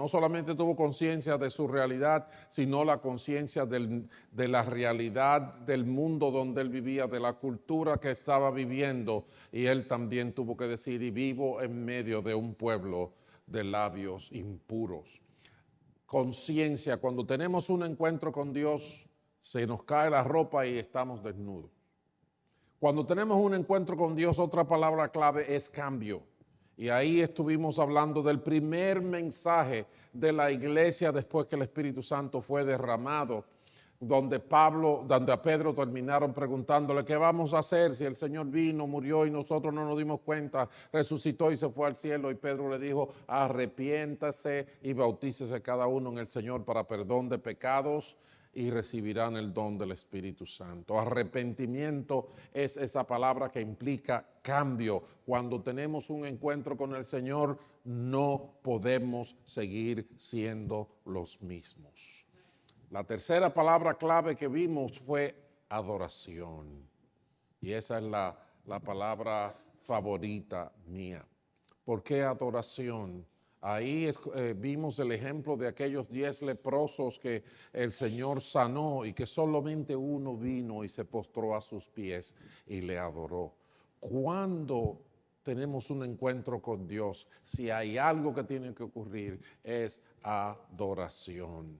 No solamente tuvo conciencia de su realidad, sino la conciencia de la realidad del mundo donde él vivía, de la cultura que estaba viviendo. Y él también tuvo que decir, y vivo en medio de un pueblo de labios impuros. Conciencia, cuando tenemos un encuentro con Dios, se nos cae la ropa y estamos desnudos. Cuando tenemos un encuentro con Dios, otra palabra clave es cambio. Y ahí estuvimos hablando del primer mensaje de la iglesia después que el Espíritu Santo fue derramado, donde a Pedro terminaron preguntándole qué vamos a hacer si el Señor vino, murió y nosotros no nos dimos cuenta, resucitó y se fue al cielo. Y Pedro le dijo, arrepiéntase y bautícese cada uno en el Señor para perdón de pecados y recibirán el don del Espíritu Santo. Arrepentimiento es esa palabra que implica cambio. Cuando tenemos un encuentro con el Señor, no podemos seguir siendo los mismos. La tercera palabra clave que vimos fue adoración. Y esa es la palabra favorita mía. ¿Por qué adoración? Ahí vimos el ejemplo de aquellos 10 leprosos que el Señor sanó y que solamente uno vino y se postró a sus pies y le adoró. Cuando tenemos un encuentro con Dios, si hay algo que tiene que ocurrir, es adoración.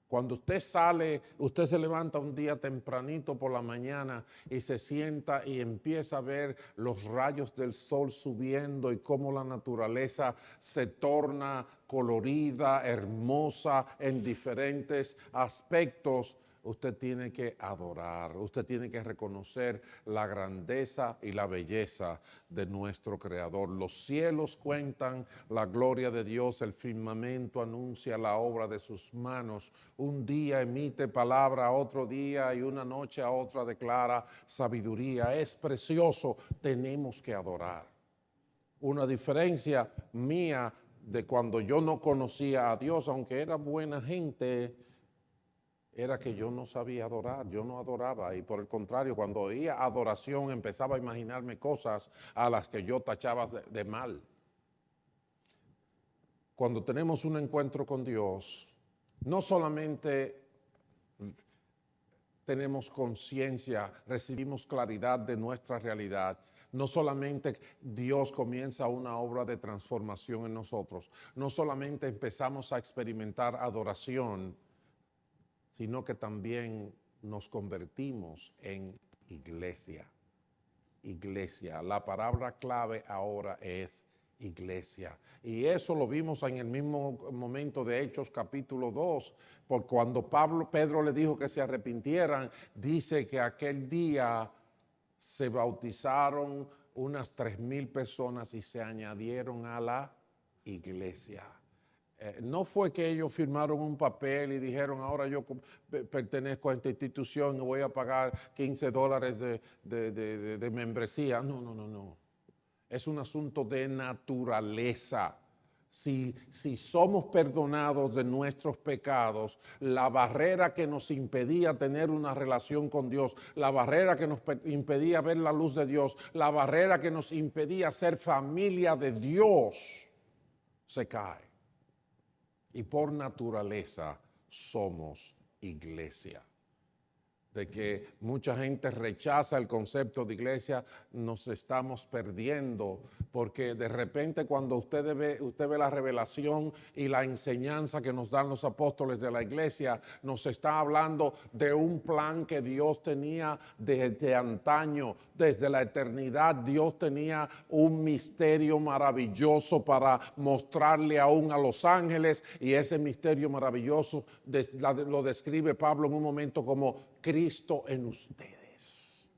Cuando usted sale, usted se levanta un día tempranito por la mañana y se sienta y empieza a ver los rayos del sol subiendo y cómo la naturaleza se torna colorida, hermosa en diferentes aspectos. Usted tiene que adorar, usted tiene que reconocer la grandeza y la belleza de nuestro Creador. Los cielos cuentan la gloria de Dios, el firmamento anuncia la obra de sus manos. Un día emite palabra a otro día y una noche a otra declara sabiduría. Es precioso, tenemos que adorar. Una diferencia mía de cuando yo no conocía a Dios, aunque era buena gente, era que yo no sabía adorar, yo no adoraba, y por el contrario, cuando oía adoración empezaba a imaginarme cosas a las que yo tachaba de mal. Cuando tenemos un encuentro con Dios, no solamente tenemos conciencia, recibimos claridad de nuestra realidad, no solamente Dios comienza una obra de transformación en nosotros, no solamente empezamos a experimentar adoración, sino que también nos convertimos en iglesia. Iglesia. La palabra clave ahora es iglesia. Y eso lo vimos en el mismo momento de Hechos capítulo 2, porque cuando Pedro le dijo que se arrepintieran, dice que aquel día se bautizaron unas 3,000 personas y se añadieron a la iglesia. No fue que ellos firmaron un papel y dijeron, ahora yo pertenezco a esta institución y voy a pagar $15 de membresía. No. Es un asunto de naturaleza. Si somos perdonados de nuestros pecados, la barrera que nos impedía tener una relación con Dios, la barrera que nos impedía ver la luz de Dios, la barrera que nos impedía ser familia de Dios, se cae. Y por naturaleza somos iglesia. De que mucha gente rechaza el concepto de iglesia, nos estamos perdiendo, porque de repente cuando usted ve la revelación y la enseñanza que nos dan los apóstoles de la iglesia, nos está hablando de un plan que Dios tenía desde antaño, desde la eternidad. Dios tenía un misterio maravilloso para mostrarle aún a los ángeles, y ese misterio maravilloso lo describe Pablo en un momento como Cristo en ustedes.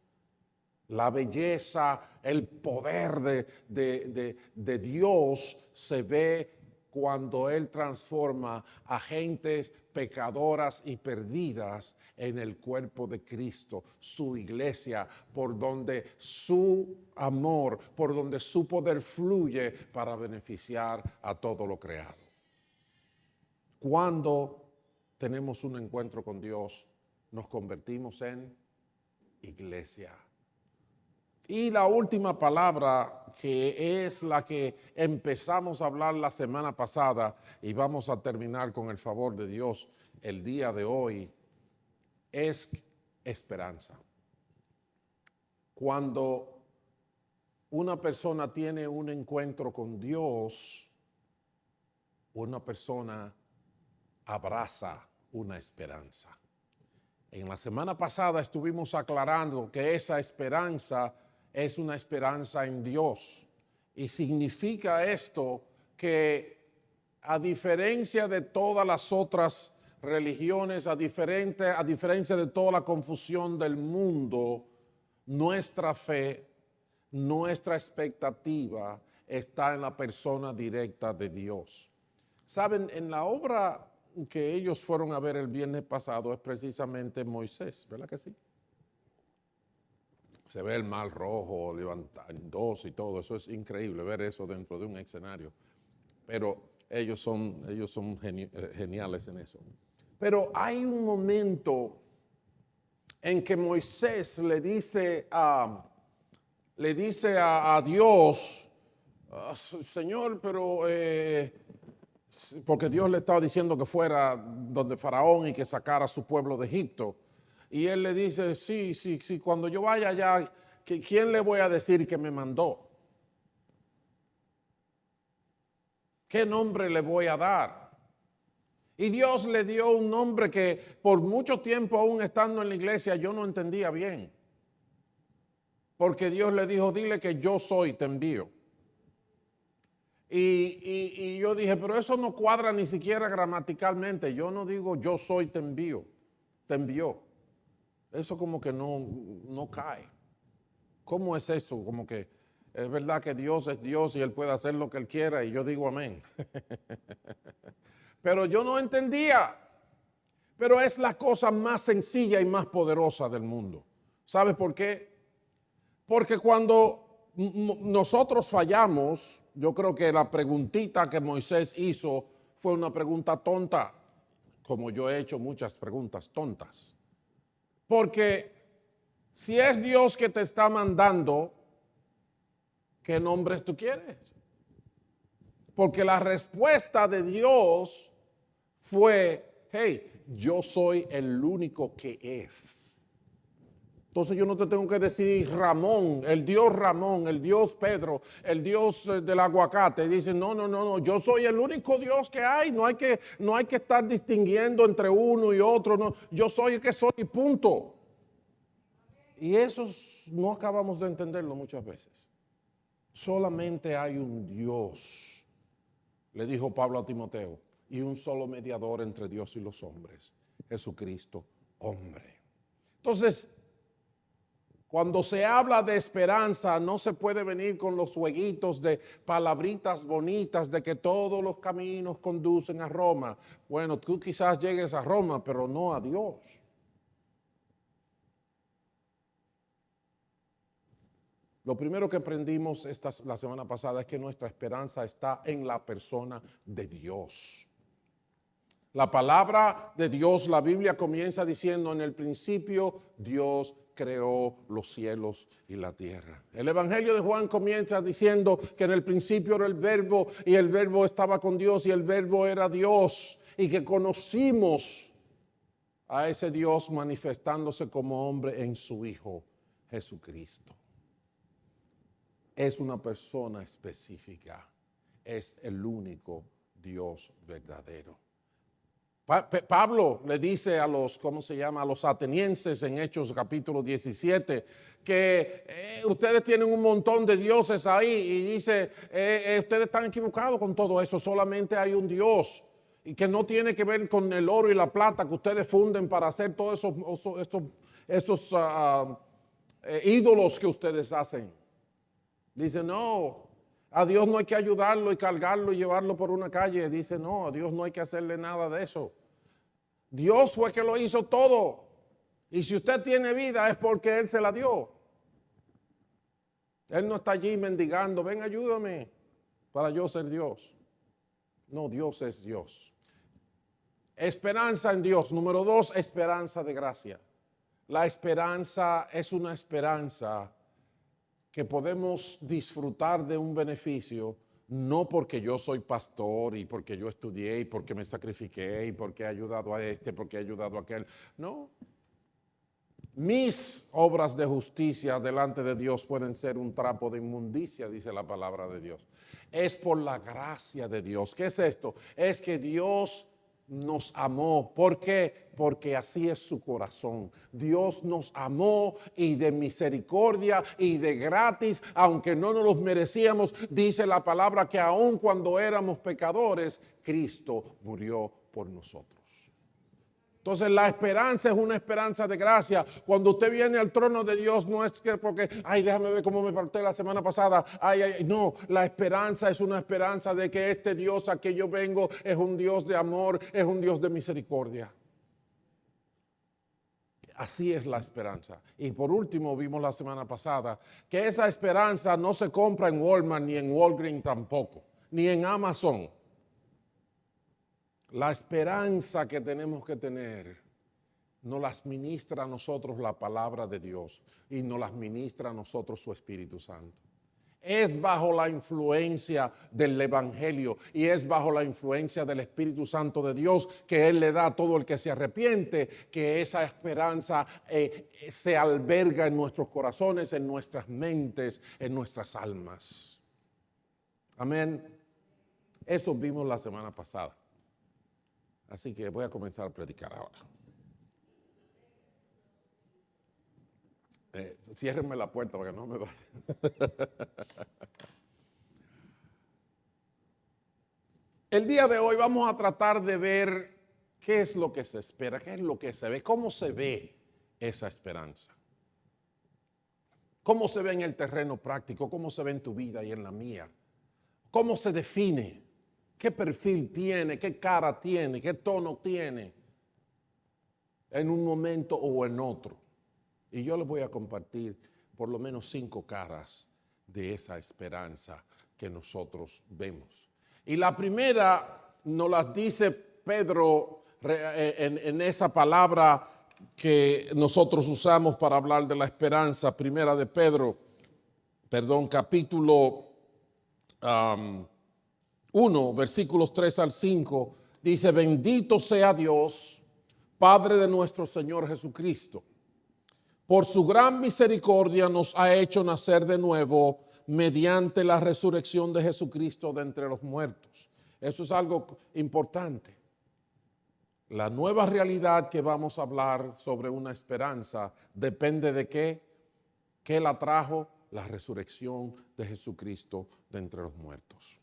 La belleza, el poder de Dios se ve cuando Él transforma a gentes pecadoras y perdidas en el cuerpo de Cristo, su iglesia, por donde su amor, por donde su poder fluye para beneficiar a todo lo creado. Cuando tenemos un encuentro con Dios, nos convertimos en iglesia. Y la última palabra, que es la que empezamos a hablar la semana pasada y vamos a terminar con el favor de Dios el día de hoy, es esperanza. Cuando una persona tiene un encuentro con Dios, una persona abraza una esperanza. En la semana pasada estuvimos aclarando que esa esperanza es una esperanza en Dios. Y significa esto que a diferencia de todas las otras religiones, a diferencia de toda la confusión del mundo, nuestra fe, nuestra expectativa está en la persona directa de Dios. Saben, en la obra que ellos fueron a ver el viernes pasado es precisamente Moisés, ¿verdad que sí? Se ve el mar rojo levantándose y todo, eso es increíble ver eso dentro de un escenario. Pero ellos son geniales en eso. Pero hay un momento en que Moisés le dice a Dios, Señor, pero porque Dios le estaba diciendo que fuera donde Faraón y que sacara a su pueblo de Egipto. Y él le dice, sí, cuando yo vaya allá, ¿quién le voy a decir que me mandó? ¿Qué nombre le voy a dar? Y Dios le dio un nombre que por mucho tiempo, aún estando en la iglesia, yo no entendía bien. Porque Dios le dijo, dile que yo soy, te envío. Y yo dije, pero eso no cuadra ni siquiera gramaticalmente. Yo no digo yo soy, te envío, te envió. Eso como que no cae. ¿Cómo es eso? Como que es verdad que Dios es Dios y Él puede hacer lo que Él quiera y yo digo amén. Pero yo no entendía. Pero es la cosa más sencilla y más poderosa del mundo. ¿Sabes por qué? Porque cuando nosotros fallamos, yo creo que la preguntita que Moisés hizo fue una pregunta tonta, como yo he hecho muchas preguntas tontas. Porque si es Dios que te está mandando, ¿qué nombres tú quieres? Porque la respuesta de Dios fue, hey, yo soy el único que es. Entonces yo no te tengo que decir Ramón, el Dios Pedro, el Dios del aguacate. Dice, no, yo soy el único Dios que hay. No hay que estar distinguiendo entre uno y otro. No, yo soy el que soy, punto. Y eso no acabamos de entenderlo muchas veces. Solamente hay un Dios, le dijo Pablo a Timoteo, y un solo mediador entre Dios y los hombres, Jesucristo, hombre. Entonces, cuando se habla de esperanza, no se puede venir con los jueguitos de palabritas bonitas de que todos los caminos conducen a Roma. Bueno, tú quizás llegues a Roma, pero no a Dios. Lo primero que aprendimos la semana pasada es que nuestra esperanza está en la persona de Dios. La palabra de Dios, la Biblia comienza diciendo, en el principio Dios creó los cielos y la tierra. El Evangelio de Juan comienza diciendo que en el principio era el Verbo y el Verbo estaba con Dios y el Verbo era Dios y que conocimos a ese Dios manifestándose como hombre en su Hijo Jesucristo. Es una persona específica, es el único Dios verdadero. Pablo le dice a los, a los atenienses en Hechos capítulo 17, que ustedes tienen un montón de dioses ahí y dice, ustedes están equivocados con todo eso, solamente hay un Dios y que no tiene que ver con el oro y la plata que ustedes funden para hacer todos esos ídolos que ustedes hacen. Dice, no, a Dios no hay que ayudarlo y cargarlo y llevarlo por una calle. Dice, no, a Dios no hay que hacerle nada de eso. Dios fue que lo hizo todo. Y si usted tiene vida es porque Él se la dio. Él no está allí mendigando, ven, ayúdame para yo ser Dios. No, Dios es Dios. Esperanza en Dios. Número 2, esperanza de gracia. La esperanza es una esperanza que podemos disfrutar de un beneficio no porque yo soy pastor y porque yo estudié y porque me sacrifiqué y porque he ayudado a este, porque he ayudado a aquel. No. Mis obras de justicia delante de Dios pueden ser un trapo de inmundicia, dice la palabra de Dios. Es por la gracia de Dios. ¿Qué es esto? Es que Dios nos amó. ¿Por qué? Porque así es su corazón. Dios nos amó y de misericordia y de gratis, aunque no nos los merecíamos, dice la palabra que aun cuando éramos pecadores, Cristo murió por nosotros. Entonces la esperanza es una esperanza de gracia. Cuando usted viene al trono de Dios no es que porque, ay, déjame ver cómo me porté la semana pasada. Ay, no, la esperanza es una esperanza de que este Dios a que yo vengo es un Dios de amor, es un Dios de misericordia. Así es la esperanza. Y por último vimos la semana pasada que esa esperanza no se compra en Walmart ni en Walgreens tampoco, ni en Amazon. La esperanza que tenemos que tener nos las ministra a nosotros la palabra de Dios y nos las ministra a nosotros su Espíritu Santo. Es bajo la influencia del Evangelio y es bajo la influencia del Espíritu Santo de Dios que Él le da a todo el que se arrepiente, que esa esperanza se alberga en nuestros corazones, en nuestras mentes, en nuestras almas. Amén. Eso vimos la semana pasada. Así que voy a comenzar a predicar ahora. Ciérrenme la puerta para que no me vaya. El día de hoy vamos a tratar de ver qué es lo que se espera, qué es lo que se ve, cómo se ve esa esperanza. Cómo se ve en el terreno práctico, cómo se ve en tu vida y en la mía. Cómo se define. ¿Qué perfil tiene? ¿Qué cara tiene? ¿Qué tono tiene? En un momento o en otro. Y yo les voy a compartir por lo menos 5 caras de esa esperanza que nosotros vemos. Y la primera nos las dice Pedro en esa palabra que nosotros usamos para hablar de la esperanza. Primera de Pedro, capítulo 1, versículos 3 al 5, dice: bendito sea Dios, Padre de nuestro Señor Jesucristo. Por su gran misericordia nos ha hecho nacer de nuevo mediante la resurrección de Jesucristo de entre los muertos. Eso es algo importante. La nueva realidad que vamos a hablar sobre una esperanza depende de qué. ¿Qué la trajo? La resurrección de Jesucristo de entre los muertos.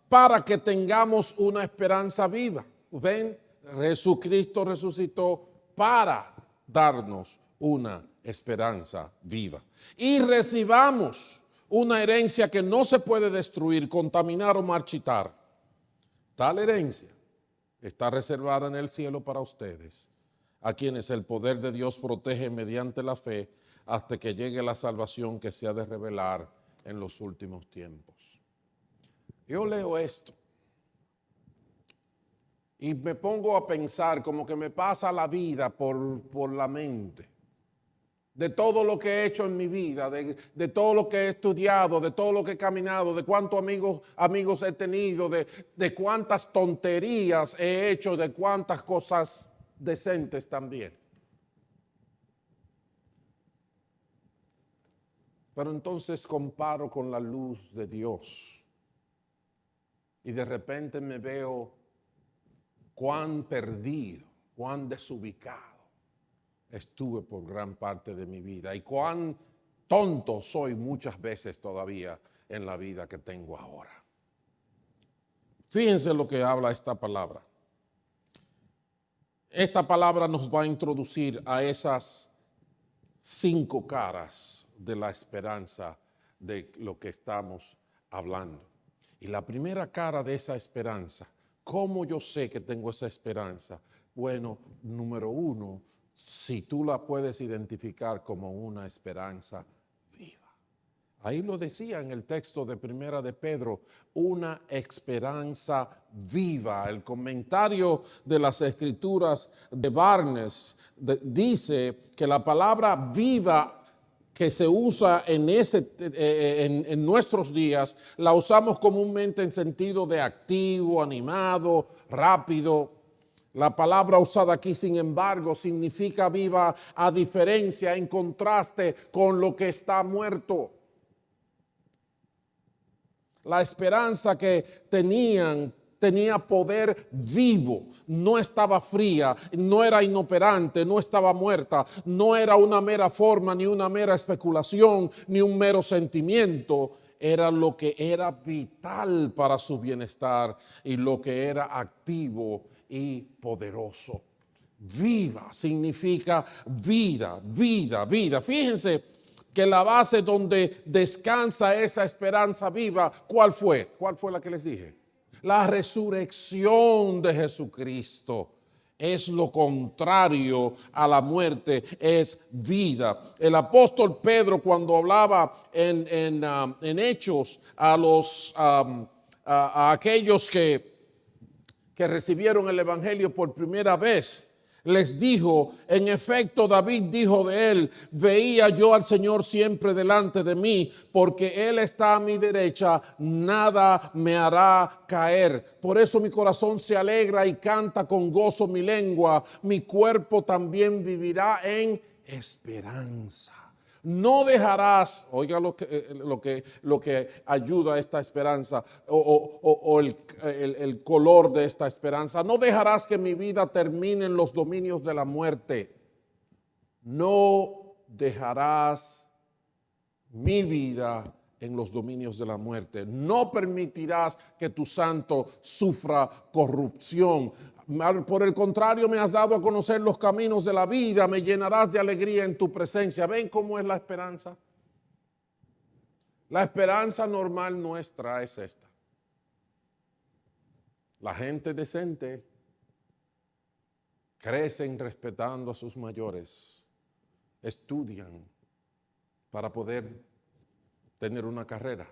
Para que tengamos una esperanza viva. ¿Ven? Jesucristo resucitó para darnos una esperanza viva. Y recibamos una herencia que no se puede destruir, contaminar o marchitar. Tal herencia está reservada en el cielo para ustedes, a quienes el poder de Dios protege mediante la fe hasta que llegue la salvación que se ha de revelar en los últimos tiempos. Yo leo esto y me pongo a pensar, como que me pasa la vida por la mente, de todo lo que he hecho en mi vida, de todo lo que he estudiado, de todo lo que he caminado, de cuántos amigos he tenido, de cuántas tonterías he hecho, de cuántas cosas decentes también. Pero entonces comparo con la luz de Dios y de repente me veo cuán perdido, cuán desubicado estuve por gran parte de mi vida y cuán tonto soy muchas veces todavía en la vida que tengo ahora. Fíjense lo que habla esta palabra. Esta palabra nos va a introducir a esas 5 caras de la esperanza de lo que estamos hablando. Y la primera cara de esa esperanza, ¿cómo yo sé que tengo esa esperanza? Bueno, número 1, si tú la puedes identificar como una esperanza viva. Ahí lo decía en el texto de Primera de Pedro, una esperanza viva. El comentario de las Escrituras de Barnes dice que la palabra viva que se usa en nuestros días, la usamos comúnmente en sentido de activo, animado, rápido. La palabra usada aquí, sin embargo, significa viva a diferencia, en contraste con lo que está muerto. La esperanza que tenía poder vivo, no estaba fría, no era inoperante, no estaba muerta, no era una mera forma, ni una mera especulación, ni un mero sentimiento. Era lo que era vital para su bienestar y lo que era activo y poderoso. Viva significa vida, vida, vida. Fíjense que la base donde descansa esa esperanza viva, ¿cuál fue? ¿Cuál fue la que les dije? La resurrección de Jesucristo. Es lo contrario a la muerte, es vida. El apóstol Pedro, cuando hablaba en Hechos a aquellos que recibieron el Evangelio por primera vez, les dijo, en efecto David dijo de él, veía yo al Señor siempre delante de mí, porque Él está a mi derecha, nada me hará caer. Por eso mi corazón se alegra y canta con gozo mi lengua, mi cuerpo también vivirá en esperanza. No dejarás, oiga lo que ayuda a esta esperanza o el color de esta esperanza. No dejarás que mi vida termine en los dominios de la muerte. No dejarás mi vida en los dominios de la muerte. No permitirás que tu santo sufra corrupción. Por el contrario, me has dado a conocer los caminos de la vida, me llenarás de alegría en tu presencia. ¿Ven cómo es la esperanza? La esperanza normal nuestra es esta. La gente decente crecen respetando a sus mayores, estudian para poder tener una carrera.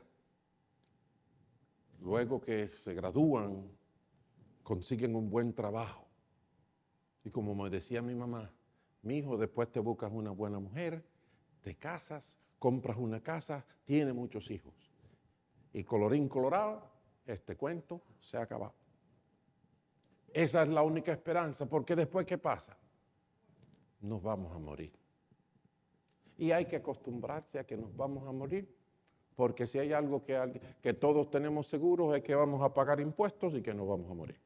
Luego que se gradúan, consiguen un buen trabajo. Y como me decía mi mamá, mi hijo, después te buscas una buena mujer, te casas, compras una casa, tienes muchos hijos. Y colorín colorado, este cuento se ha acabado. Esa es la única esperanza, porque después, ¿qué pasa? Nos vamos a morir. Y hay que acostumbrarse a que nos vamos a morir, porque si hay algo que todos tenemos seguros es que vamos a pagar impuestos y que nos vamos a morir.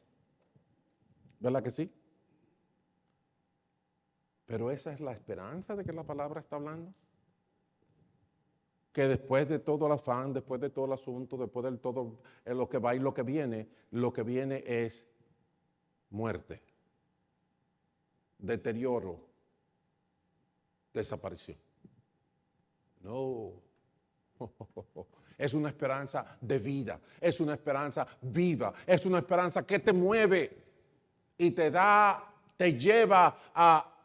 ¿Verdad que sí? Pero esa es la esperanza de que la palabra está hablando. Que después de todo el afán, después de todo el asunto, después de todo lo que va y lo que viene es muerte, deterioro, desaparición. No. Es una esperanza de vida, es una esperanza viva, es una esperanza que te mueve y te lleva a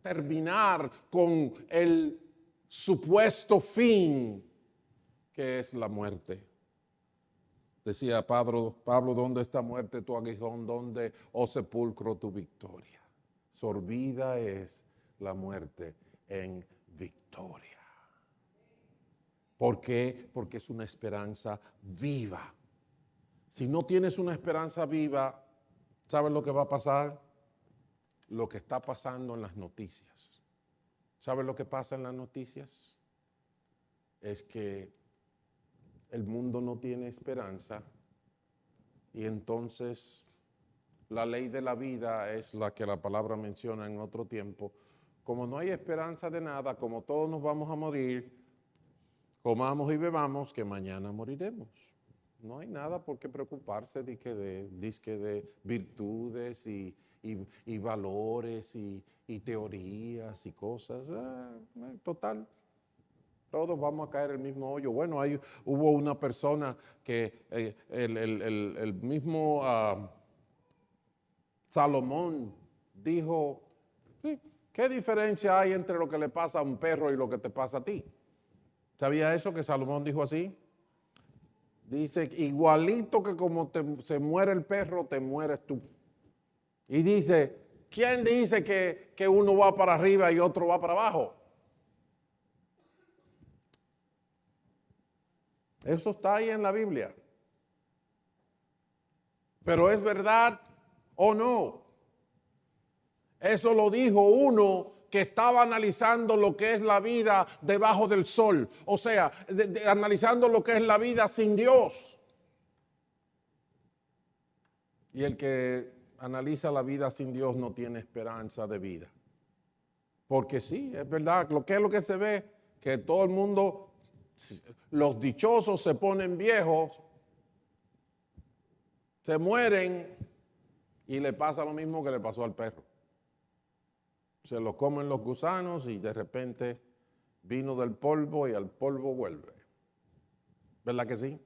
terminar con el supuesto fin que es la muerte. Decía Pablo, ¿dónde está muerte tu aguijón? ¿Dónde, oh sepulcro, tu victoria? Sorbida es la muerte en victoria. ¿Por qué? Porque es una esperanza viva. Si no tienes una esperanza viva, ¿sabes lo que va a pasar? Lo que está pasando en las noticias. ¿Sabes lo que pasa en las noticias? Es que el mundo no tiene esperanza y entonces la ley de la vida es la que la palabra menciona en otro tiempo. Como no hay esperanza de nada, como todos nos vamos a morir, comamos y bebamos, que mañana moriremos. No hay nada por qué preocuparse de virtudes y valores y teorías y cosas. Total, todos vamos a caer en el mismo hoyo. Bueno, hubo una persona que el mismo Salomón dijo, sí, ¿qué diferencia hay entre lo que le pasa a un perro y lo que te pasa a ti? ¿Sabía eso que Salomón dijo así? Dice, igualito que como se muere el perro, te mueres tú. Y dice, ¿quién dice que uno va para arriba y otro va para abajo? Eso está ahí en la Biblia. Pero ¿es verdad o no? Eso lo dijo uno que estaba analizando lo que es la vida debajo del sol. O sea, analizando lo que es la vida sin Dios. Y el que analiza la vida sin Dios no tiene esperanza de vida. Porque sí, es verdad, lo que es lo que se ve, que todo el mundo, los dichosos se ponen viejos, se mueren y le pasa lo mismo que le pasó al perro. Se lo comen los gusanos y de repente vino del polvo y al polvo vuelve. ¿Verdad que sí?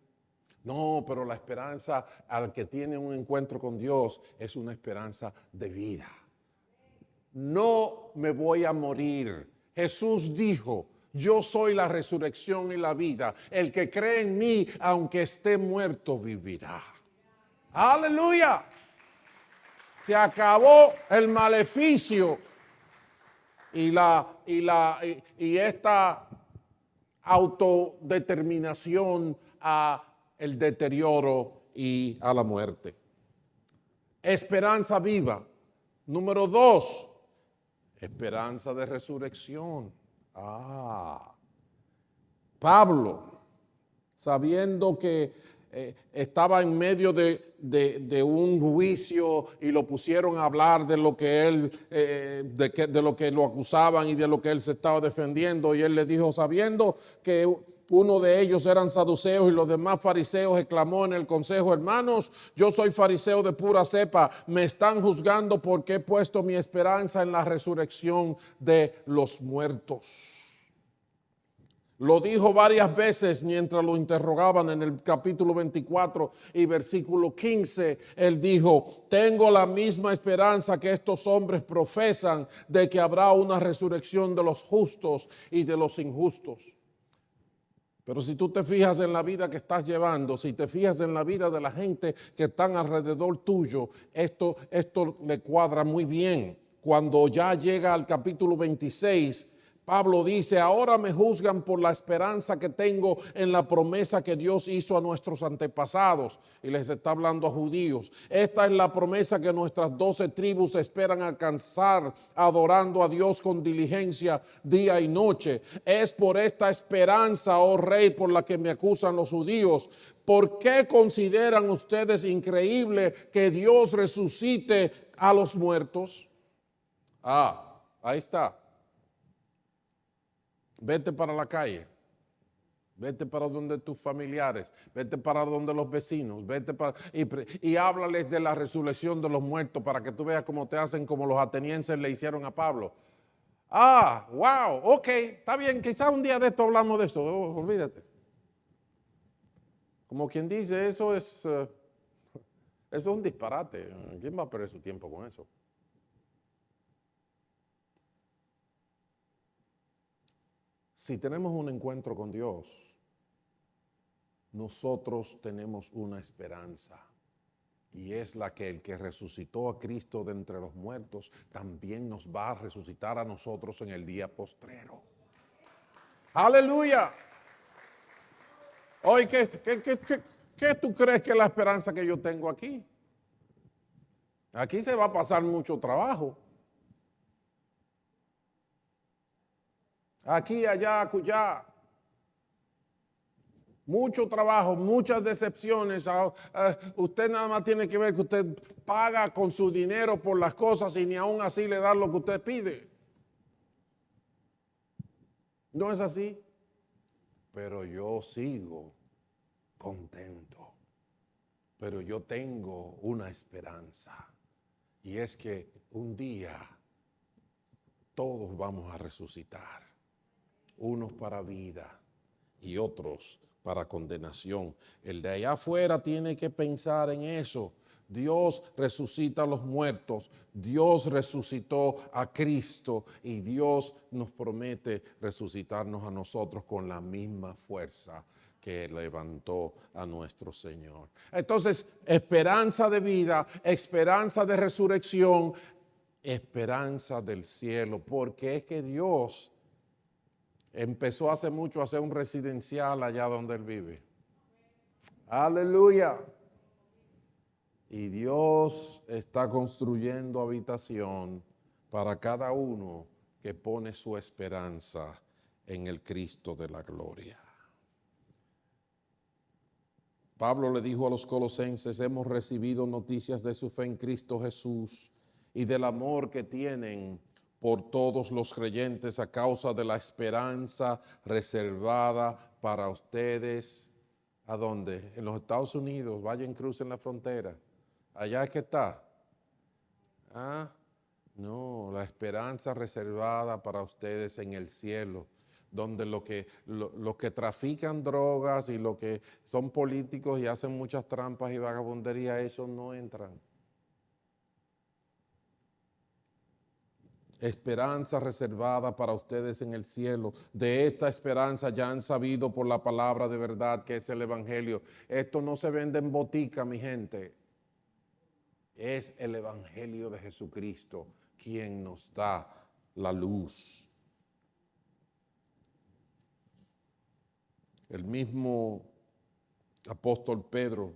No, pero la esperanza al que tiene un encuentro con Dios es una esperanza de vida. No me voy a morir. Jesús dijo, yo soy la resurrección y la vida. El que cree en mí, aunque esté muerto, vivirá. Aleluya. Se acabó el maleficio y esta autodeterminación a el deterioro y a la muerte. Esperanza viva. Número 2, esperanza de resurrección. Pablo, sabiendo que estaba en medio de un juicio y lo pusieron a hablar de lo que él, de lo que lo acusaban y de lo que él se estaba defendiendo, y él le dijo, sabiendo que uno de ellos eran saduceos y los demás fariseos, exclamó en el consejo, hermanos, yo soy fariseo de pura cepa, me están juzgando porque he puesto mi esperanza en la resurrección de los muertos. Lo dijo varias veces mientras lo interrogaban en el capítulo 24 y versículo 15. Él dijo, tengo la misma esperanza que estos hombres profesan de que habrá una resurrección de los justos y de los injustos. Pero si tú te fijas en la vida que estás llevando, si te fijas en la vida de la gente que están alrededor tuyo, esto le cuadra muy bien. Cuando ya llega al capítulo 26, Pablo dice, ahora me juzgan por la esperanza que tengo en la promesa que Dios hizo a nuestros antepasados. Y les está hablando a judíos. Esta es la promesa que nuestras 12 tribus esperan alcanzar, adorando a Dios con diligencia día y noche. Es por esta esperanza, oh rey, por la que me acusan los judíos. ¿Por qué consideran ustedes increíble que Dios resucite a los muertos? Ahí está. Vete para la calle, vete para donde tus familiares, vete para donde los vecinos, vete para y háblales de la resurrección de los muertos para que tú veas cómo te hacen como los atenienses le hicieron a Pablo. Wow, ok, está bien, quizás un día de esto hablamos de eso, olvídate. Como quien dice, eso es un disparate. ¿Quién va a perder su tiempo con eso? Si tenemos un encuentro con Dios, nosotros tenemos una esperanza, y es la que el que resucitó a Cristo de entre los muertos también nos va a resucitar a nosotros en el día postrero. ¡Aleluya! Oye, ¿qué tú crees que es la esperanza que yo tengo aquí? Aquí se va a pasar mucho trabajo. Aquí, allá, acullá. Mucho trabajo, muchas decepciones. Usted nada más tiene que ver que usted paga con su dinero por las cosas y ni aún así le da lo que usted pide. ¿No es así? Pero yo sigo contento. Pero yo tengo una esperanza. Y es que un día todos vamos a resucitar. Unos para vida y otros para condenación. El de allá afuera tiene que pensar en eso. Dios resucita a los muertos, Dios resucitó a Cristo y Dios nos promete resucitarnos a nosotros con la misma fuerza que levantó a nuestro Señor. Entonces, esperanza de vida, esperanza de resurrección, esperanza del cielo, porque es que Dios empezó hace mucho a hacer un residencial allá donde Él vive. Aleluya. Y Dios está construyendo habitación para cada uno que pone su esperanza en el Cristo de la gloria. Pablo le dijo a los colosenses: hemos recibido noticias de su fe en Cristo Jesús y del amor que tienen por todos los creyentes a causa de la esperanza reservada para ustedes. ¿A dónde? En los Estados Unidos. Vayan, crucen la frontera. Allá es que está. ¿Ah? No, la esperanza reservada para ustedes en el cielo, donde los que trafican drogas y los que son políticos y hacen muchas trampas y vagabundería, esos no entran. Esperanza reservada para ustedes en el cielo. De esta esperanza ya han sabido por la palabra de verdad que es el Evangelio. Esto no se vende en botica, mi gente. Es el Evangelio de Jesucristo quien nos da la luz. El mismo apóstol Pedro,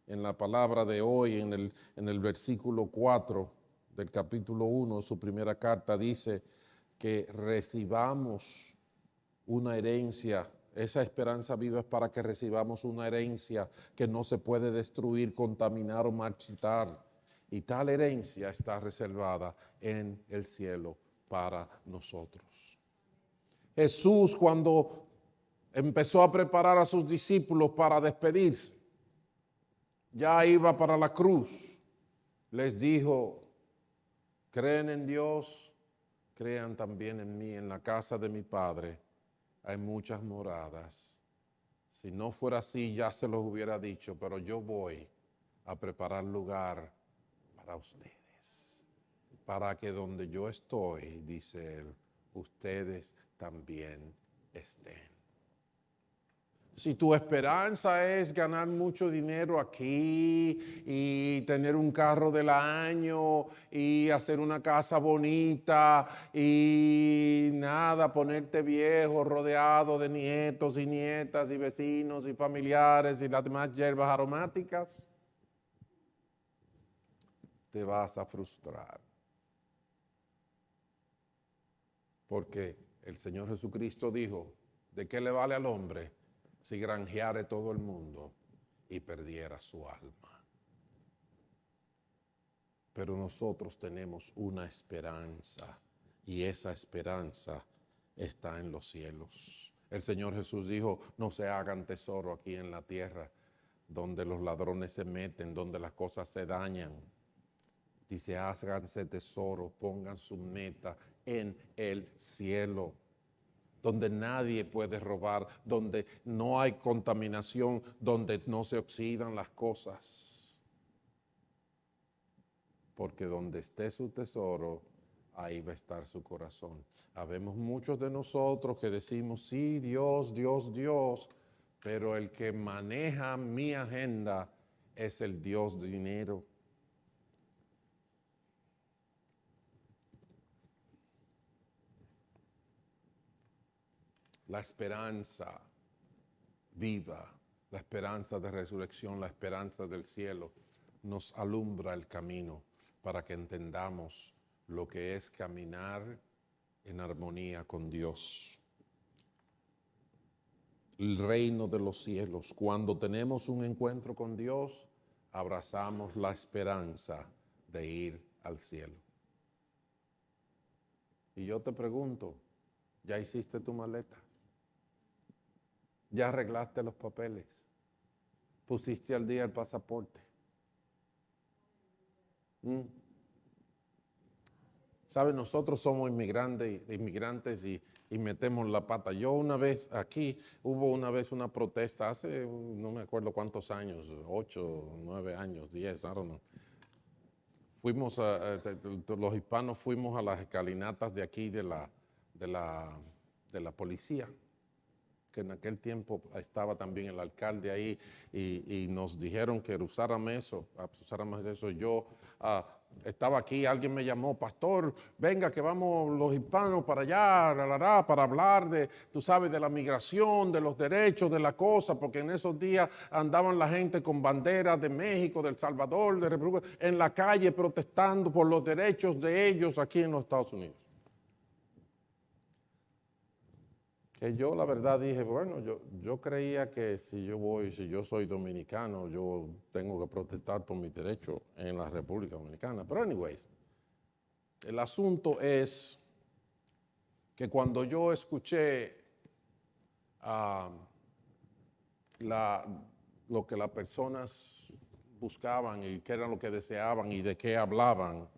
en la palabra de hoy, en el versículo 4 del capítulo 1 de su primera carta, dice que recibamos una herencia. Esa esperanza viva es para que recibamos una herencia que no se puede destruir, contaminar o marchitar. Y tal herencia está reservada en el cielo para nosotros. Jesús, cuando empezó a preparar a sus discípulos para despedirse, ya iba para la cruz, les dijo: creen en Dios, crean también en mí. En la casa de mi Padre hay muchas moradas. Si no fuera así, ya se los hubiera dicho, pero yo voy a preparar lugar para ustedes, para que donde yo estoy, dice Él, ustedes también estén. Si tu esperanza es ganar mucho dinero aquí y tener un carro del año y hacer una casa bonita y nada, ponerte viejo, rodeado de nietos y nietas y vecinos y familiares y las demás hierbas aromáticas, te vas a frustrar. Porque el Señor Jesucristo dijo: ¿de qué le vale al hombre si granjeare todo el mundo y perdiera su alma? Pero nosotros tenemos una esperanza y esa esperanza está en los cielos. El Señor Jesús dijo: no se hagan tesoro aquí en la tierra, donde los ladrones se meten, donde las cosas se dañan. Dice: háganse tesoro, pongan su meta en el cielo, donde nadie puede robar, donde no hay contaminación, donde no se oxidan las cosas. Porque donde esté su tesoro, ahí va a estar su corazón. Habemos muchos de nosotros que decimos: sí, Dios, Dios, Dios, pero el que maneja mi agenda es el Dios de dinero. La esperanza viva, la esperanza de resurrección, la esperanza del cielo, nos alumbra el camino para que entendamos lo que es caminar en armonía con Dios. El reino de los cielos, cuando tenemos un encuentro con Dios, abrazamos la esperanza de ir al cielo. Y yo te pregunto: ¿ya hiciste tu maleta? ¿Ya arreglaste los papeles? ¿Pusiste al día el pasaporte? ¿Saben? Nosotros somos inmigrantes y metemos la pata. Yo una vez, aquí hubo una vez una protesta, hace no me acuerdo cuántos años, 8, 9 años, 10, I don't know. fuimos, los hispanos fuimos a las escalinatas de aquí de la policía, que en aquel tiempo estaba también el alcalde ahí y nos dijeron que usáramos eso. Yo estaba aquí, alguien me llamó, pastor, venga que vamos los hispanos para allá, para hablar de, tú sabes, de la migración, de los derechos, de la cosa, porque en esos días andaban la gente con banderas de México, de El Salvador, de República, en la calle protestando por los derechos de ellos aquí en los Estados Unidos. Que yo la verdad dije, bueno, yo creía que si yo soy dominicano, yo tengo que protestar por mis derechos en la República Dominicana. Pero anyways, el asunto es que cuando yo escuché lo que las personas buscaban y qué era lo que deseaban y de qué hablaban,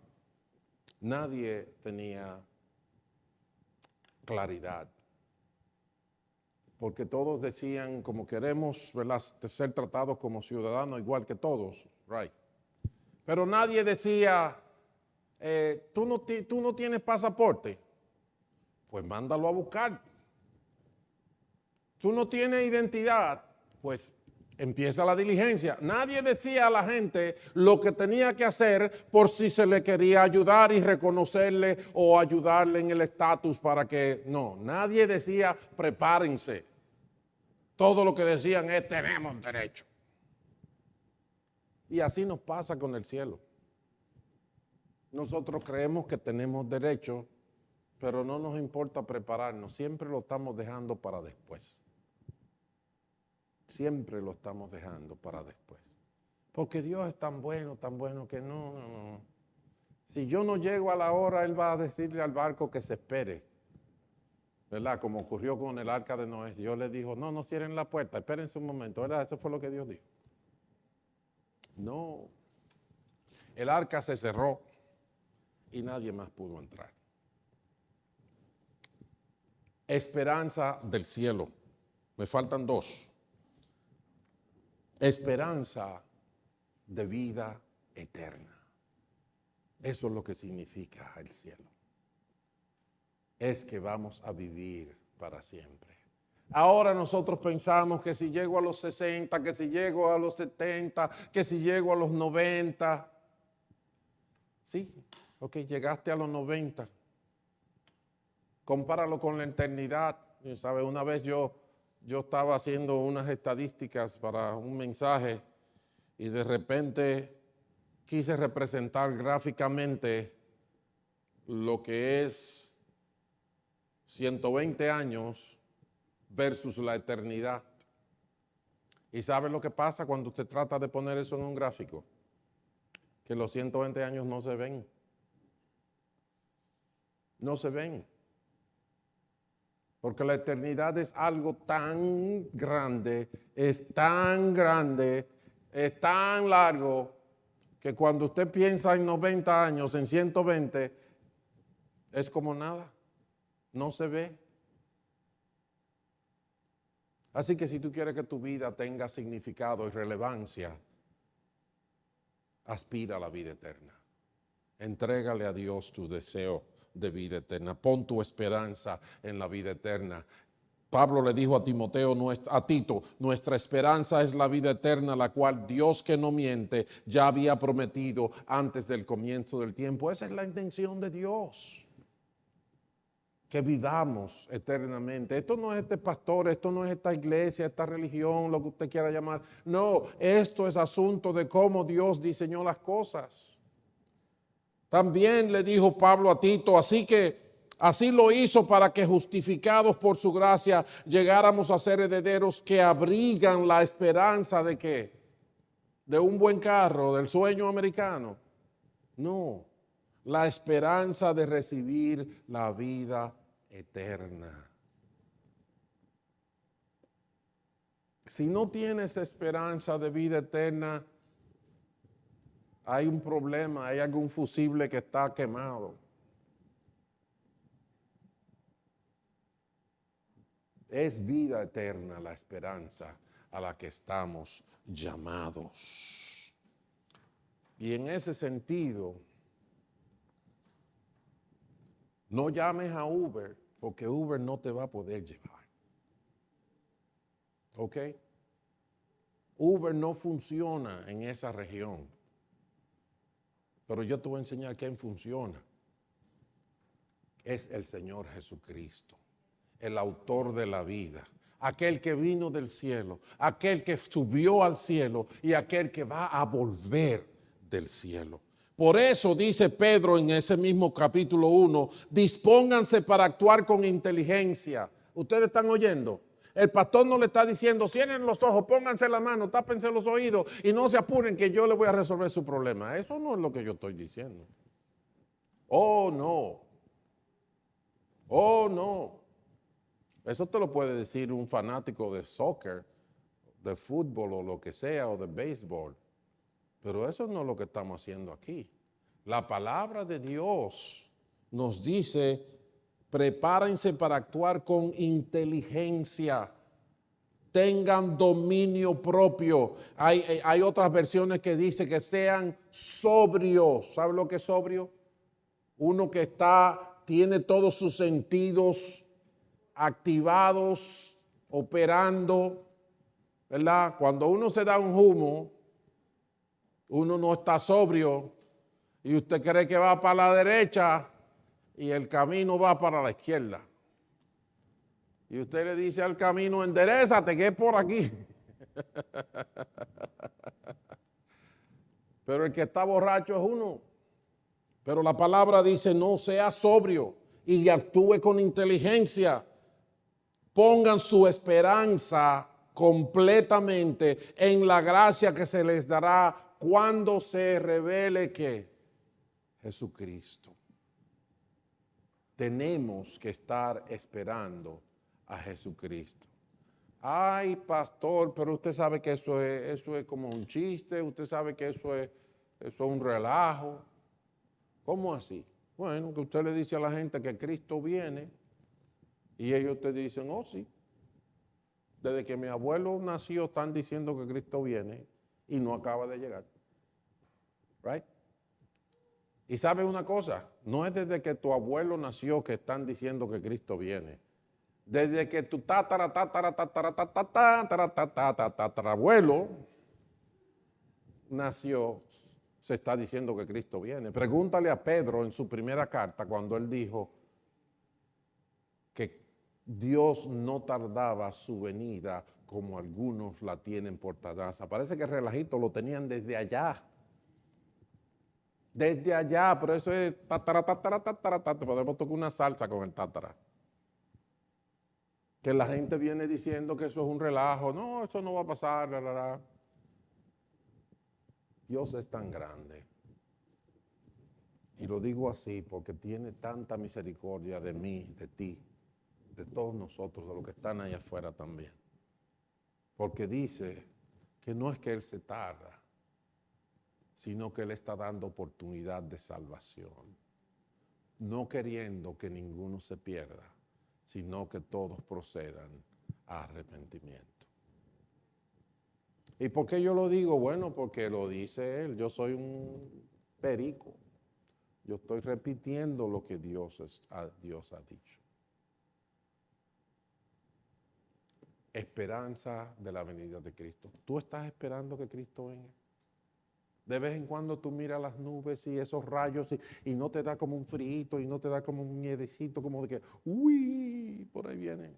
nadie tenía claridad. Porque todos decían como queremos, ¿verdad?, ser tratados como ciudadanos igual que todos, right? Pero nadie decía, ¿tú no tienes pasaporte? Pues mándalo a buscar. ¿Tú no tienes identidad? Pues empieza la diligencia. Nadie decía a la gente lo que tenía que hacer por si se le quería ayudar y reconocerle o ayudarle en el estatus para que... No, nadie decía prepárense. Todo lo que decían es tenemos derecho. Y así nos pasa con el cielo. Nosotros creemos que tenemos derecho, pero no nos importa prepararnos. Siempre lo estamos dejando para después. Siempre lo estamos dejando para después. Porque Dios es tan bueno que no. Si yo no llego a la hora, Él va a decirle al barco que se espere. ¿Verdad? Como ocurrió con el arca de Noé. Dios le dijo, no cierren la puerta, espérense un momento. ¿Verdad? Eso fue lo que Dios dijo. No. El arca se cerró y nadie más pudo entrar. Esperanza del cielo. Me faltan dos. Esperanza de vida eterna. Eso es lo que significa el cielo. Es que vamos a vivir para siempre. Ahora nosotros pensamos que si llego a los 60, que si llego a los 70, que si llego a los 90. Sí, ok, llegaste a los 90. Compáralo con la eternidad. ¿Sabe? Una vez yo estaba haciendo unas estadísticas para un mensaje y de repente quise representar gráficamente lo que es 120 años versus la eternidad. ¿Y sabe lo que pasa cuando usted trata de poner eso en un gráfico? Que los 120 años no se ven. No se ven. Porque la eternidad es algo tan grande, es tan grande, es tan largo, que cuando usted piensa en 90 años, en 120, es como nada. No se ve. Así que si tú quieres que tu vida tenga significado y relevancia, aspira a la vida eterna. Entrégale a Dios tu deseo de vida eterna. Pon tu esperanza en la vida eterna. Pablo le dijo a Tito, nuestra esperanza es la vida eterna, la cual Dios, que no miente, ya había prometido antes del comienzo del tiempo. Esa es la intención de Dios. Que vivamos eternamente. Esto no es este pastor, esto no es esta iglesia, esta religión, lo que usted quiera llamar. No, esto es asunto de cómo Dios diseñó las cosas. También le dijo Pablo a Tito, así lo hizo para que justificados por su gracia llegáramos a ser herederos que abrigan la esperanza de ¿qué? De un buen carro, del sueño americano. No, la esperanza de recibir la vida eterna. Si no tienes esperanza de vida eterna, hay un problema, hay algún fusible que está quemado. Es vida eterna la esperanza a la que estamos llamados. Y en ese sentido, No llames a Uber porque Uber no te va a poder llevar. ¿Ok? Uber no funciona en esa región. Pero yo te voy a enseñar quién funciona. Es el Señor Jesucristo, el autor de la vida, aquel que vino del cielo, aquel que subió al cielo y aquel que va a volver del cielo. Por eso dice Pedro en ese mismo capítulo 1, dispónganse para actuar con inteligencia. ¿Ustedes están oyendo? El pastor no le está diciendo, cierren los ojos, pónganse la mano, tápense los oídos y no se apuren que yo le voy a resolver su problema. Eso no es lo que yo estoy diciendo. Oh, no. Oh, no. Eso te lo puede decir un fanático de soccer, de fútbol o lo que sea, o de béisbol. Pero eso no es lo que estamos haciendo aquí. La palabra de Dios nos dice, prepárense para actuar con inteligencia. Tengan dominio propio. Hay otras versiones que dice que sean sobrios. ¿Sabe lo que es sobrio? Uno que tiene todos sus sentidos activados, operando, ¿verdad? Cuando uno se da un humo, uno no está sobrio y usted cree que va para la derecha y el camino va para la izquierda. Y usted le dice al camino, enderézate, que es por aquí. Pero el que está borracho es uno. Pero la palabra dice, no sea sobrio y actúe con inteligencia. Pongan su esperanza completamente en la gracia que se les dará cuando se revele que Jesucristo. Tenemos que estar esperando a Jesucristo. Ay, pastor, pero usted sabe que eso es como un chiste, usted sabe que eso es un relajo. ¿Cómo así? Bueno, que usted le dice a la gente que Cristo viene y ellos te dicen, oh sí, desde que mi abuelo nació están diciendo que Cristo viene y no acaba de llegar. Right? Y ¿sabe una cosa? No es desde que tu abuelo nació que están diciendo que Cristo viene. Desde que tu tatarabuelo nació, se está diciendo que Cristo viene. Pregúntale a Pedro en su primera carta cuando él dijo que Dios no tardaba su venida como algunos la tienen por tardanza. Parece que el relajito lo tenían desde allá. Desde allá, pero eso es podemos tocar una salsa con el tatara. Que la gente viene diciendo que eso es un relajo. No, eso no va a pasar. Dios es tan grande. Y lo digo así porque tiene tanta misericordia de mí, de ti, de todos nosotros, de los que están ahí afuera también. Porque dice que no es que Él se tarda, sino que Él está dando oportunidad de salvación. No queriendo que ninguno se pierda, sino que todos procedan a arrepentimiento. ¿Y por qué yo lo digo? Bueno, porque lo dice Él. Yo soy un perico. Yo estoy repitiendo lo que Dios ha dicho. Esperanza de la venida de Cristo. ¿Tú estás esperando que Cristo venga? De vez en cuando tú miras las nubes y esos rayos y no te da como un frío y no te da como un miedecito, como de que, uy, por ahí viene.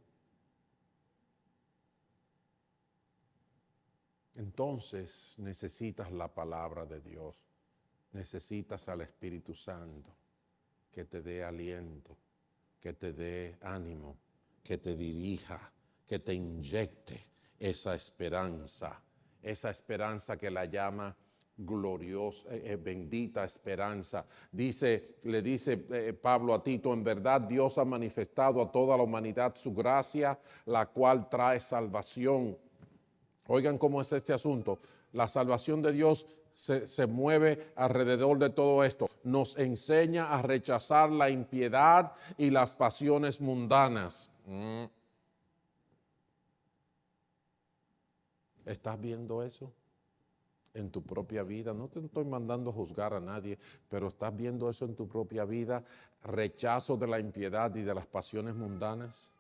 Entonces necesitas la palabra de Dios, necesitas al Espíritu Santo que te dé aliento, que te dé ánimo, que te dirija, que te inyecte esa esperanza que la llama gloriosa, bendita esperanza. Le dice Pablo a Tito, en verdad Dios ha manifestado a toda la humanidad su gracia, la cual trae salvación. Oigan cómo es este asunto. La salvación de Dios se mueve alrededor de todo esto. Nos enseña a rechazar la impiedad y las pasiones mundanas. ¿Estás viendo eso? en tu propia vida. No te estoy mandando a juzgar a nadie, pero estás viendo eso en tu propia vida. Rechazo de la impiedad y de las pasiones mundanas.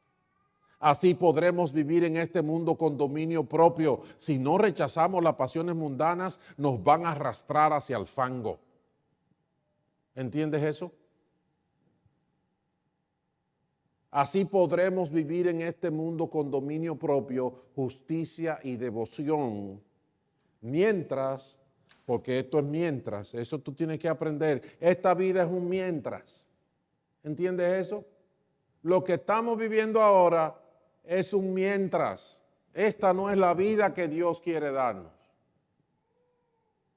Así podremos vivir en este mundo con dominio propio. Si no rechazamos las pasiones mundanas, nos van a arrastrar hacia el fango. ¿Entiendes eso? Así podremos vivir en este mundo con dominio propio, justicia y devoción. Mientras, porque esto es mientras, eso tú tienes que aprender. Esta vida es un mientras. ¿Entiendes eso? Lo que estamos viviendo ahora es un mientras. Esta no es la vida que Dios quiere darnos.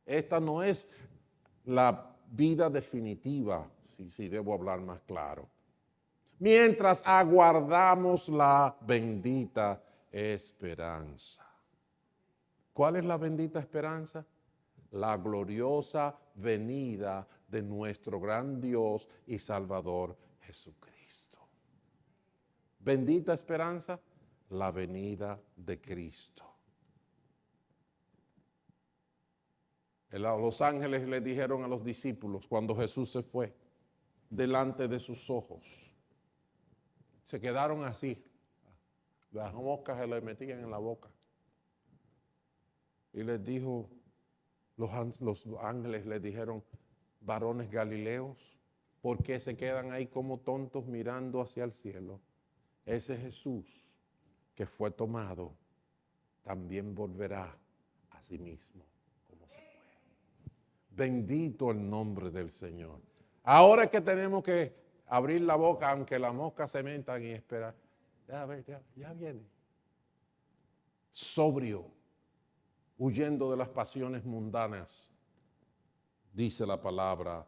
Esta no es la vida definitiva, si debo hablar más claro. Mientras aguardamos la bendita esperanza. ¿Cuál es la bendita esperanza? La gloriosa venida de nuestro gran Dios y Salvador Jesucristo. Bendita esperanza, la venida de Cristo. Los ángeles le dijeron a los discípulos cuando Jesús se fue, delante de sus ojos, se quedaron así, las moscas se le metían en la boca. Y les dijo, los ángeles les dijeron, varones galileos, ¿por qué se quedan ahí como tontos mirando hacia el cielo? Ese Jesús que fue tomado, también volverá a sí mismo como se fue. Bendito el nombre del Señor. Ahora es que tenemos que abrir la boca, aunque las moscas se metan y esperar. Ya viene. Sobrio, huyendo de las pasiones mundanas, dice la palabra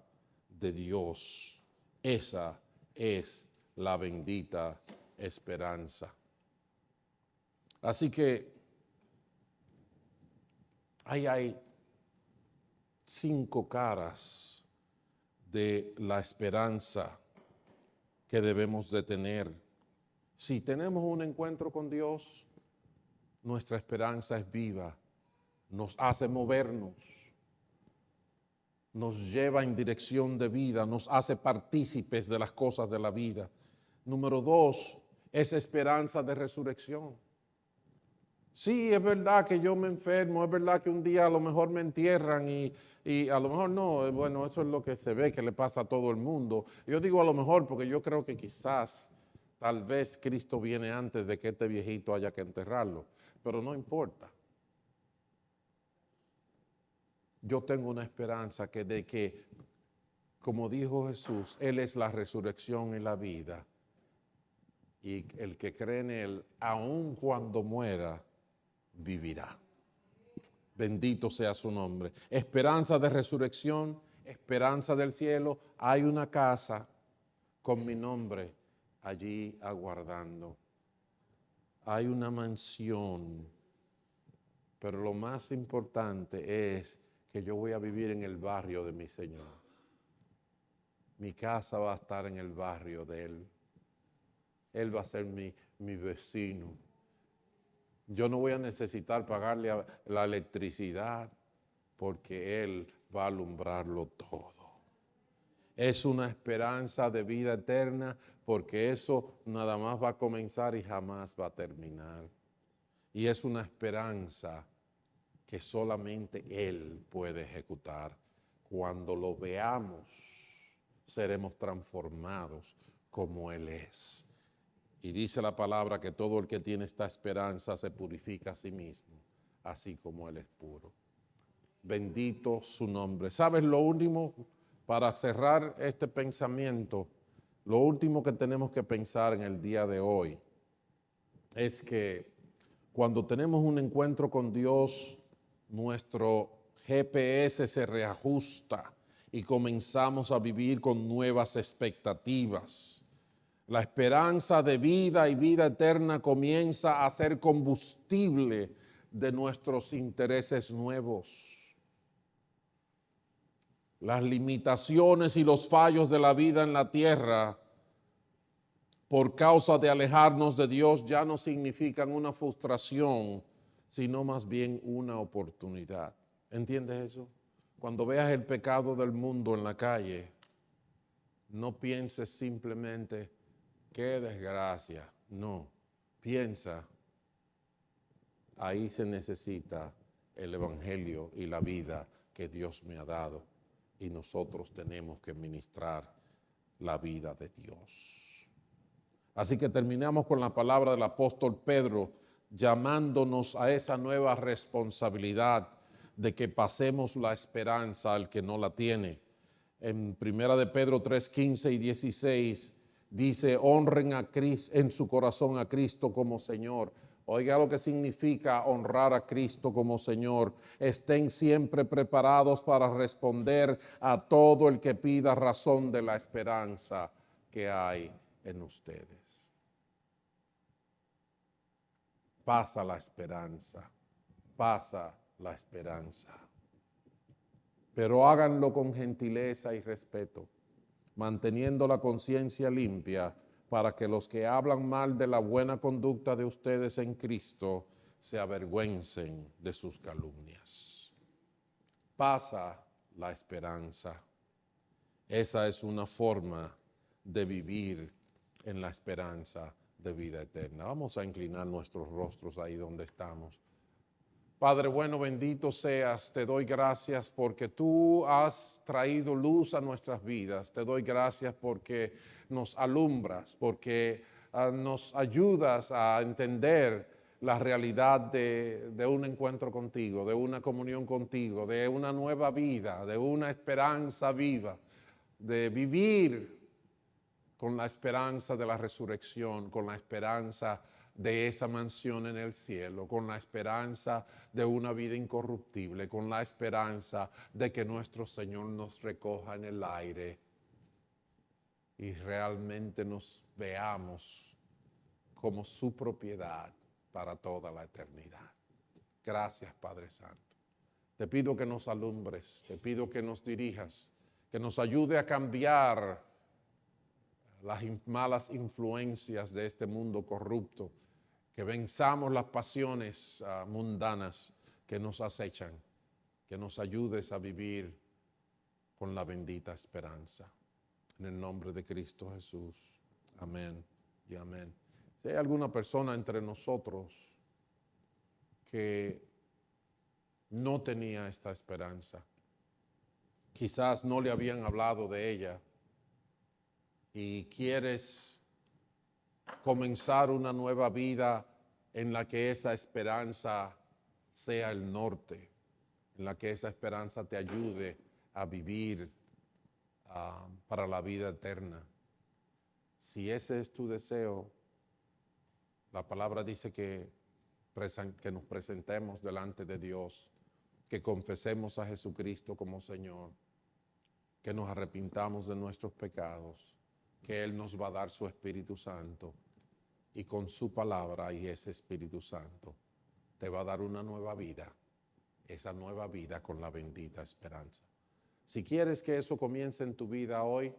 de Dios. Esa es la bendita esperanza. Así que ahí hay 5 caras de la esperanza que debemos de tener. Si tenemos un encuentro con Dios, nuestra esperanza es viva, nos hace movernos, nos lleva en dirección de vida, nos hace partícipes de las cosas de la vida. Número 2, es esperanza de resurrección. Sí, es verdad que yo me enfermo, es verdad que un día a lo mejor me entierran y a lo mejor no, bueno, eso es lo que se ve que le pasa a todo el mundo. Yo digo a lo mejor porque yo creo que quizás, tal vez Cristo viene antes de que este viejito haya que enterrarlo, pero no importa. Yo tengo una esperanza que de que, como dijo Jesús, Él es la resurrección y la vida. Y el que cree en Él, aun cuando muera, vivirá. Bendito sea su nombre. Esperanza de resurrección, esperanza del cielo. Hay una casa con mi nombre allí aguardando. Hay una mansión. Pero lo más importante es que yo voy a vivir en el barrio de mi Señor. Mi casa va a estar en el barrio de Él. Él va a ser mi vecino. Yo no voy a necesitar pagarle la electricidad porque Él va a alumbrarlo todo. Es una esperanza de vida eterna porque eso nada más va a comenzar y jamás va a terminar. Y es una esperanza que solamente Él puede ejecutar. Cuando lo veamos, seremos transformados como Él es. Y dice la palabra que todo el que tiene esta esperanza se purifica a sí mismo, así como Él es puro. Bendito su nombre. ¿Sabes lo último? Para cerrar este pensamiento, lo último que tenemos que pensar en el día de hoy es que cuando tenemos un encuentro con Dios, nuestro GPS se reajusta y comenzamos a vivir con nuevas expectativas. La esperanza de vida y vida eterna comienza a ser combustible de nuestros intereses nuevos. Las limitaciones y los fallos de la vida en la tierra, por causa de alejarnos de Dios, ya no significan una frustración, sino más bien una oportunidad. ¿Entiendes eso? Cuando veas el pecado del mundo en la calle, no pienses simplemente, qué desgracia. No, piensa, ahí se necesita el evangelio y la vida que Dios me ha dado. Y nosotros tenemos que ministrar la vida de Dios. Así que terminamos con la palabra del apóstol Pedro, llamándonos a esa nueva responsabilidad de que pasemos la esperanza al que no la tiene. En 1 de Pedro 3, 15 y 16 dice, honren a Cristo, en su corazón a Cristo como Señor. Oiga lo que significa honrar a Cristo como Señor. Estén siempre preparados para responder a todo el que pida razón de la esperanza que hay en ustedes. Pasa la esperanza, pasa la esperanza. Pero háganlo con gentileza y respeto, manteniendo la conciencia limpia, para que los que hablan mal de la buena conducta de ustedes en Cristo se avergüencen de sus calumnias. Pasa la esperanza. Esa es una forma de vivir en la esperanza de vida eterna. Vamos a inclinar nuestros rostros ahí donde estamos. Padre bueno, bendito seas, te doy gracias porque tú has traído luz a nuestras vidas. Te doy gracias porque nos alumbras, porque nos ayudas a entender la realidad de un encuentro contigo, de una comunión contigo, de una nueva vida, de una esperanza viva, de vivir con la esperanza de la resurrección, con la esperanza de esa mansión en el cielo, con la esperanza de una vida incorruptible, con la esperanza de que nuestro Señor nos recoja en el aire y realmente nos veamos como su propiedad para toda la eternidad. Gracias, Padre Santo. Te pido que nos alumbres, te pido que nos dirijas, que nos ayude a cambiar las malas influencias de este mundo corrupto, que venzamos las pasiones mundanas que nos acechan, que nos ayudes a vivir con la bendita esperanza. En el nombre de Cristo Jesús. Amén y amén. Si hay alguna persona entre nosotros que no tenía esta esperanza, quizás no le habían hablado de ella, y quieres comenzar una nueva vida en la que esa esperanza sea el norte, en la que esa esperanza te ayude a vivir para la vida eterna. Si ese es tu deseo, la palabra dice que nos presentemos delante de Dios, que confesemos a Jesucristo como Señor, que nos arrepintamos de nuestros pecados, que Él nos va a dar su Espíritu Santo, y con su palabra y ese Espíritu Santo te va a dar una nueva vida, esa nueva vida con la bendita esperanza. Si quieres que eso comience en tu vida hoy,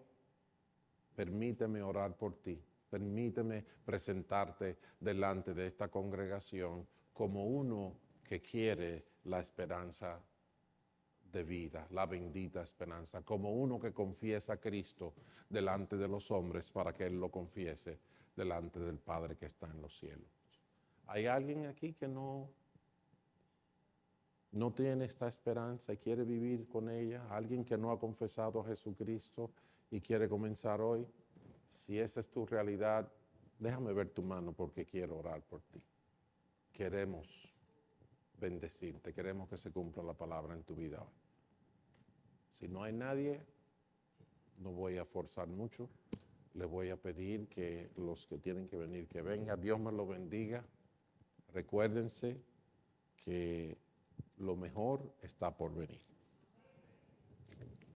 permíteme orar por ti, permíteme presentarte delante de esta congregación como uno que quiere la esperanza de vida, la bendita esperanza, como uno que confiesa a Cristo delante de los hombres para que Él lo confiese delante del Padre que está en los cielos. ¿Hay alguien aquí que no tiene esta esperanza y quiere vivir con ella? ¿Alguien que no ha confesado a Jesucristo y quiere comenzar hoy? Si esa es tu realidad, déjame ver tu mano porque quiero orar por ti. Queremos bendecirte, queremos que se cumpla la palabra en tu vida hoy. Si no hay nadie, no voy a forzar mucho. Le voy a pedir que los que tienen que venir, que vengan. Dios me lo bendiga. Recuérdense que lo mejor está por venir.